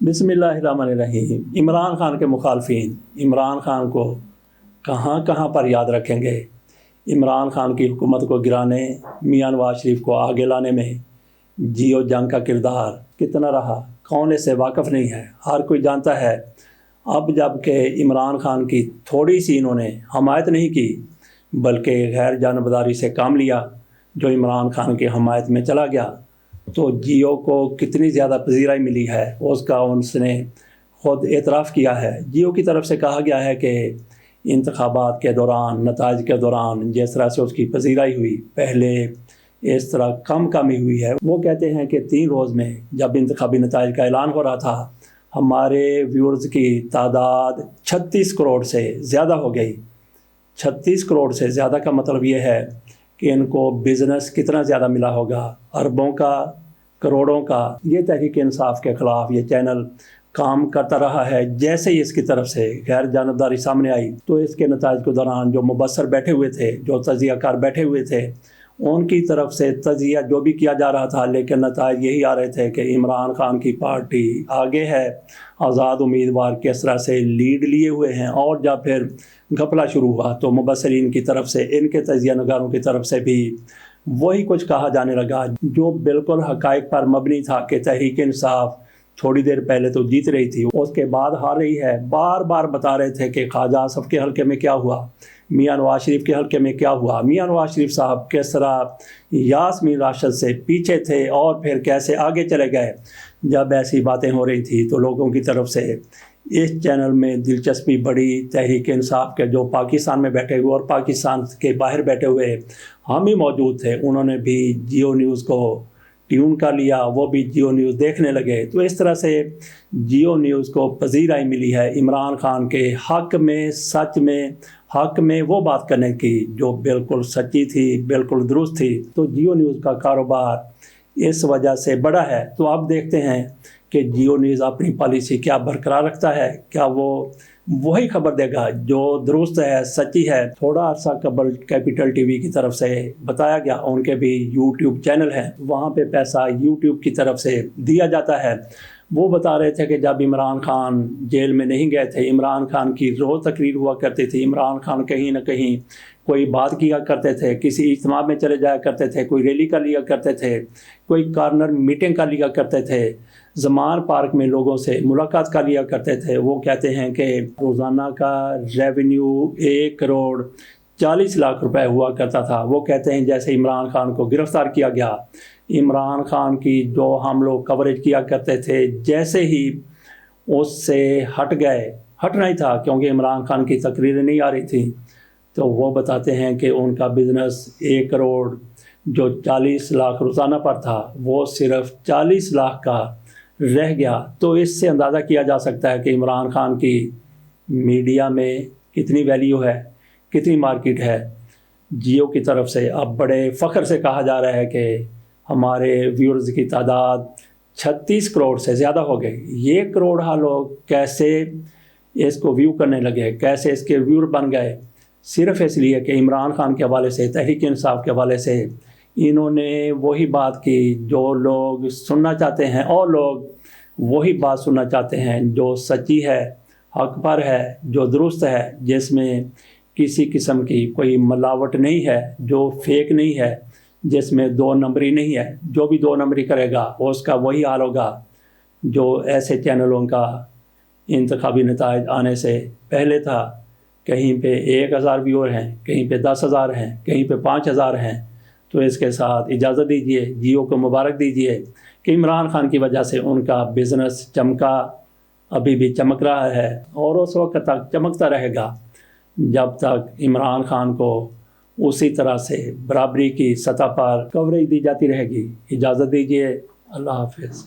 बिस्मिल्लाहिर्रहमानिर्रहीम। इमरान खान के मुखालफिन इमरान खान को कहाँ कहाँ पर याद रखेंगे। इमरान खान की हुकूमत को गिराने, मियां नवाज शरीफ को आगे लाने में जियो जंग का किरदार कितना रहा, कौन इससे वाकिफ़ नहीं है। हर कोई जानता है। अब जबकि इमरान खान की थोड़ी सी इन्होंने हमायत नहीं की बल्कि गैर जानबदारी से काम लिया, जो इमरान खान की हमायत में चला गया, तो जियो को कितनी ज़्यादा पजीराई मिली है उसका उसने ख़ुद एतराफ़ किया है। जियो की तरफ से कहा गया है कि इंतखाबात के दौरान, नताइज के दौरान जिस तरह से उसकी पजीराई हुई, पहले इस तरह कम ही हुई है। वो कहते हैं कि 3 रोज़ में जब इंतखाबी नताइज का ऐलान हो रहा था, हमारे व्यूअर्स की तादाद 36 करोड़ से ज़्यादा हो गई। 36 करोड़ से ज़्यादा का मतलब ये है कि इनको बिज़नेस कितना ज़्यादा मिला होगा, अरबों का, करोड़ों का। ये तहरीक इंसाफ के ख़िलाफ़ ये चैनल काम करता रहा है। जैसे ही इसकी तरफ से गैर जानबदारी सामने आई तो इसके नताइज के दौरान जो मुबस्सर बैठे हुए थे, जो तजियाकार बैठे हुए थे, उनकी तरफ से तजिया जो भी किया जा रहा था, लेकिन नताइज यही आ रहे थे कि इमरान खान की पार्टी आगे है, आज़ाद उम्मीदवार किस तरह से लीड लिए हुए हैं। और जब फिर घपला शुरू हुआ तो मुबस्सरीन की तरफ से, इनके तजिया नगारों की तरफ से भी वही कुछ कहा जाने लगा जो बिल्कुल हक़ाइक़ पर मबनी था कि तहरीक इंसाफ थोड़ी देर पहले तो जीत रही थी, उसके बाद हार रही है। बार बार बता रहे थे कि ख्वाजा आसफ के हल्के में क्या हुआ, मियां नवाज शरीफ के हल्के में क्या हुआ, मियां नवाज शरीफ साहब किस तरह यास्मीन राशिद से पीछे थे और फिर कैसे आगे चले गए। जब ऐसी बातें हो रही थी तो लोगों की तरफ से इस चैनल में दिलचस्पी बढ़ी। तहरीक इंसाफ के जो पाकिस्तान में बैठे हुए और पाकिस्तान के बाहर बैठे हुए हम ही मौजूद थे, उन्होंने भी जियो न्यूज़ को ट्यून कर लिया, वो भी जियो न्यूज़ देखने लगे। तो इस तरह से जियो न्यूज़ को पजीराई मिली है इमरान खान के हक़ में, सच में, हक़ में वो बात करने की जो बिल्कुल सच्ची थी, बिल्कुल दुरुस्त थी। तो जियो न्यूज़ का कारोबार इस वजह से बड़ा है। तो अब देखते हैं कि जियो न्यूज़ अपनी पॉलिसी क्या बरकरार रखता है, क्या वो वही खबर देगा जो दुरुस्त है, सच्ची है। थोड़ा अर्सा कबल कैपिटल टीवी की तरफ से बताया गया, उनके भी यूट्यूब चैनल है, वहाँ पे पैसा यूट्यूब की तरफ से दिया जाता है। वो बता रहे थे कि जब इमरान खान जेल में नहीं गए थे, इमरान खान की रोज़ तकरीर हुआ करती थी, इमरान खान कहीं ना कहीं कोई बात किया करते थे, किसी इज्तिमा में चले जाया करते थे, कोई रैली कर लिया करते थे, कोई कॉर्नर मीटिंग कर लिया करते थे, ज़मान पार्क में लोगों से मुलाकात कर लिया करते थे। वो कहते हैं कि रोज़ाना का रेवेन्यू 1 करोड़ 40 लाख रुपए हुआ करता था। वो कहते हैं जैसे इमरान खान को गिरफ़्तार किया गया, इमरान खान की जो हम लोग कवरेज किया करते थे, जैसे ही उससे हट गए, हटना ही था क्योंकि इमरान खान की तकरीरें नहीं आ रही थी, तो वो बताते हैं कि उनका बिज़नेस 1 करोड़ जो 40 लाख रोज़ाना पर था, वो सिर्फ 40 लाख का रह गया। तो इससे अंदाज़ा किया जा सकता है कि इमरान खान की मीडिया में कितनी वैल्यू है, कितनी मार्केट है। जियो की तरफ से अब बड़े फ़ख्र से कहा जा रहा है कि हमारे व्यूअर्स की तादाद 36 करोड़ से ज़्यादा हो गई। ये करोड़ लोग कैसे इसको व्यू करने लगे, कैसे इसके व्यूअर बन गए, सिर्फ़ इसलिए कि इमरान खान के हवाले से, तहरीक इंसाफ के हवाले से इन्होंने वही बात की जो लोग सुनना चाहते हैं, और लोग वही बात सुनना चाहते हैं जो सच्ची है, हक़ पर है, जो दुरुस्त है, जिसमें किसी किस्म की कोई मिलावट नहीं है, जो फेक नहीं है, जिसमें 2 नंबरी नहीं है। जो भी 2 नंबरी करेगा उसका वही हाल होगा जो ऐसे चैनलों का इंतखाबी नताइज आने से पहले था। कहीं पे 1000 व्यूअर हैं, कहीं पे 10,000 हैं, कहीं पे 5,000 हैं। तो इसके साथ इजाज़त दीजिए, जियो को मुबारक दीजिए कि इमरान खान की वजह से उनका बिज़नेस चमका, अभी भी चमक रहा है और उस वक्त तक चमकता रहेगा जब तक इमरान खान को उसी तरह से बराबरी की सतह पर कवरेज दी जाती रहेगी। इजाज़त दीजिए, अल्लाह हाफ़िज़।